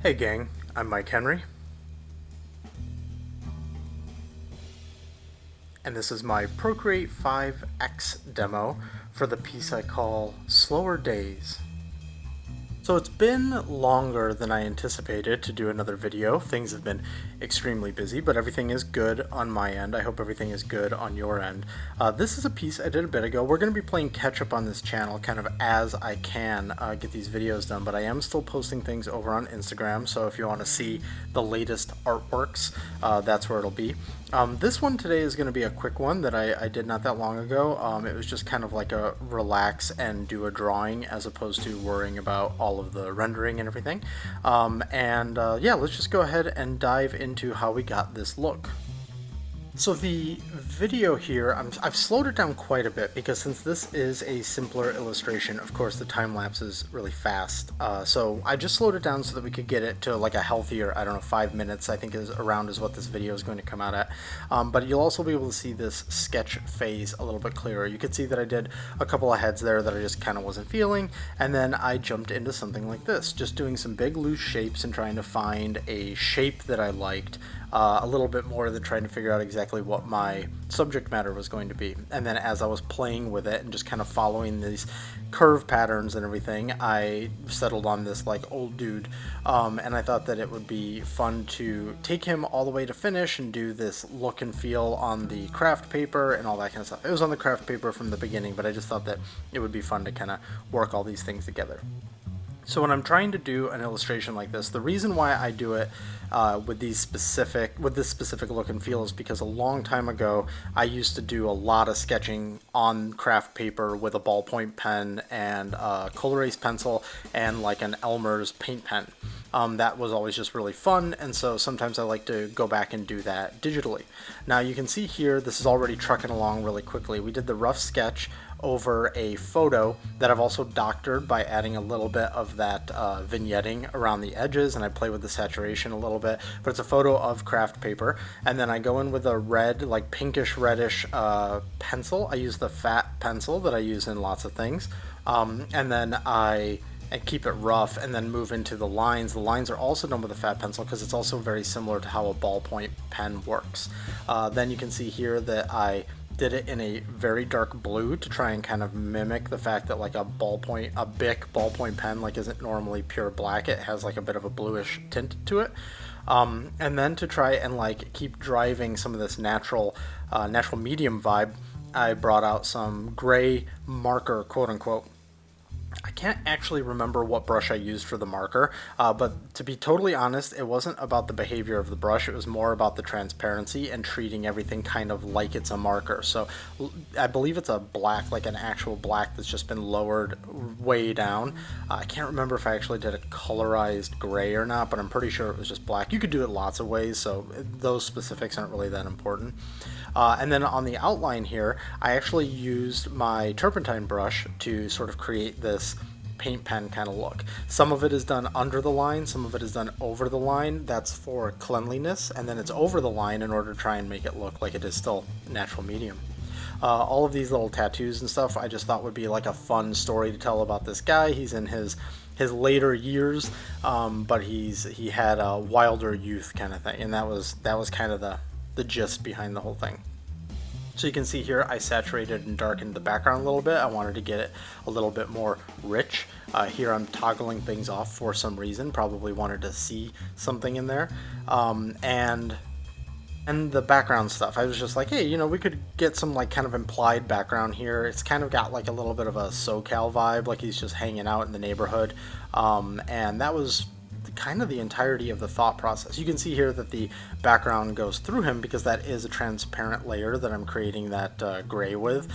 Hey gang, I'm Mike Henry, and this is my Procreate 5X demo for the piece I call Slower Days. So it's been longer than I anticipated to do another video. Things have been extremely busy, but everything is good on my end. I hope everything is good on your end. This is a piece I did a bit ago. We're going to be playing catch up on this channel kind of as I can get these videos done, but I am still posting things over on Instagram, so if you want to see the latest artworks, that's where it'll be. This one today is going to be a quick one that I did not that long ago. It was just kind of like a relax and do a drawing as opposed to worrying about all of the rendering and everything. Yeah, let's just go ahead and dive into how we got this look. So the video here, I've slowed it down quite a bit because since this is a simpler illustration, of course the time lapse is really fast. So I just slowed it down so that we could get it to like a healthier, I don't know, 5 minutes I think is what this video is going to come out at. But you'll also be able to see this sketch phase a little bit clearer. You could see that I did a couple of heads there that I just kind of wasn't feeling, and then I jumped into something like this, just doing some big loose shapes and trying to find a shape that I liked. A little bit more than trying to figure out exactly what my subject matter was going to be. And then as I was playing with it and just kind of following these curve patterns and everything, I settled on this like old dude. And I thought that it would be fun to take him all the way to finish and do this look and feel on the craft paper and all that kind of stuff. It was on the craft paper from the beginning, but I just thought that it would be fun to kind of work all these things together. So when I'm trying to do an illustration like this, the reason why I do it with this specific look and feel is because a long time ago I used to do a lot of sketching on craft paper with a ballpoint pen and a Colorase pencil and like an Elmer's paint pen. That was always just really fun, and so sometimes I like to go back and do that digitally. Now you can see here this is already trucking along really quickly. We did the rough sketch over a photo that I've also doctored by adding a little bit of that vignetting around the edges, and I play with the saturation a little bit, but it's a photo of craft paper. And then I go in with a red, like pinkish reddish pencil. I use the fat pencil that I use in lots of things, and then I keep it rough and then move into the lines. The lines are also done with a fat pencil because it's also very similar to how a ballpoint pen works. Then you can see here that I did it in a very dark blue to try and kind of mimic the fact that like a Bic ballpoint pen like isn't normally pure black. It has like a bit of a bluish tint to it. And then to try and like keep driving some of this natural medium vibe, I brought out some gray marker, quote unquote. I can't actually remember what brush I used for the marker, but to be totally honest, it wasn't about the behavior of the brush. It was more about the transparency and treating everything kind of like it's a marker. So I believe it's a black, like an actual black that's just been lowered way down. I can't remember if I actually did a colorized gray or not, but I'm pretty sure it was just black. You could do it lots of ways, so those specifics aren't really that important. And then on the outline here, I actually used my turpentine brush to sort of create this paint pen kind of look. Some of it is done under the line, some of it is done over the line. That's for cleanliness, and then it's over the line in order to try and make it look like it is still natural medium. All of these little tattoos and stuff I just thought would be like a fun story to tell about this guy. He's in his later years, but he had a wilder youth kind of thing, and that was kind of the gist behind the whole thing. So you can see here I saturated and darkened the background a little bit. I wanted to get it a little bit more rich. Here I'm toggling things off for some reason, probably wanted to see something in there. And the background stuff, I was just like, hey, we could get some like kind of implied background here. It's kind of got like a little bit of a SoCal vibe, like he's just hanging out in the neighborhood. And that was kind of the entirety of the thought process. You can see here that the background goes through him because that is a transparent layer that I'm creating that gray with.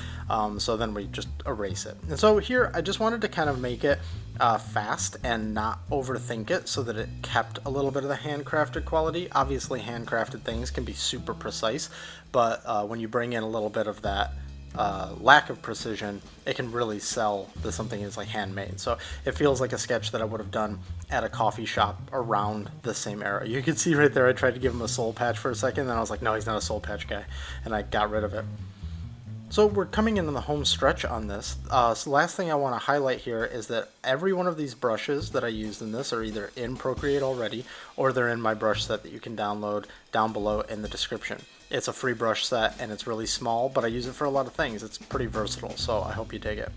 So then we just erase it. And so here I just wanted to kind of make it fast and not overthink it so that it kept a little bit of the handcrafted quality. Obviously handcrafted things can be super precise, but when you bring in a little bit of that lack of precision, it can really sell that something is like handmade. So it feels like a sketch that I would have done at a coffee shop around the same era. You can see right there I tried to give him a soul patch for a second, then I was like, no, he's not a soul patch guy, and I got rid of it. So we're coming in on the home stretch on this. So last thing I want to highlight here is that every one of these brushes that I used in this are either in Procreate already, or they're in my brush set that you can download down below in the description. It's a free brush set and it's really small, but I use it for a lot of things. It's pretty versatile, so I hope you dig it.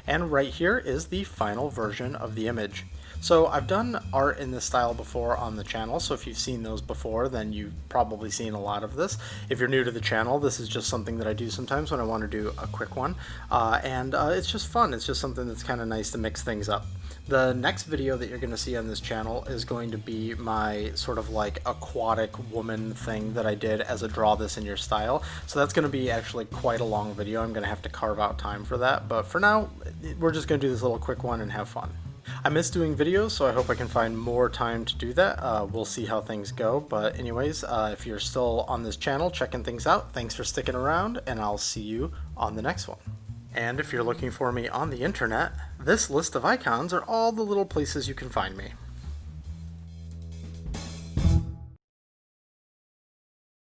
And right here is the final version of the image. So I've done art in this style before on the channel, so if you've seen those before, then you've probably seen a lot of this. If you're new to the channel, this is just something that I do sometimes when I want to do a quick one. It's just fun. It's just something that's kind of nice to mix things up. The next video that you're going to see on this channel is going to be my sort of like aquatic woman thing that I did as a draw this in your style. So that's going to be actually quite a long video. I'm going to have to carve out time for that. But for now, we're just going to do this little quick one and have fun. I miss doing videos, so I hope I can find more time to do that. We'll see how things go. But anyways, if you're still on this channel checking things out, thanks for sticking around, and I'll see you on the next one. And if you're looking for me on the internet, this list of icons are all the little places you can find me.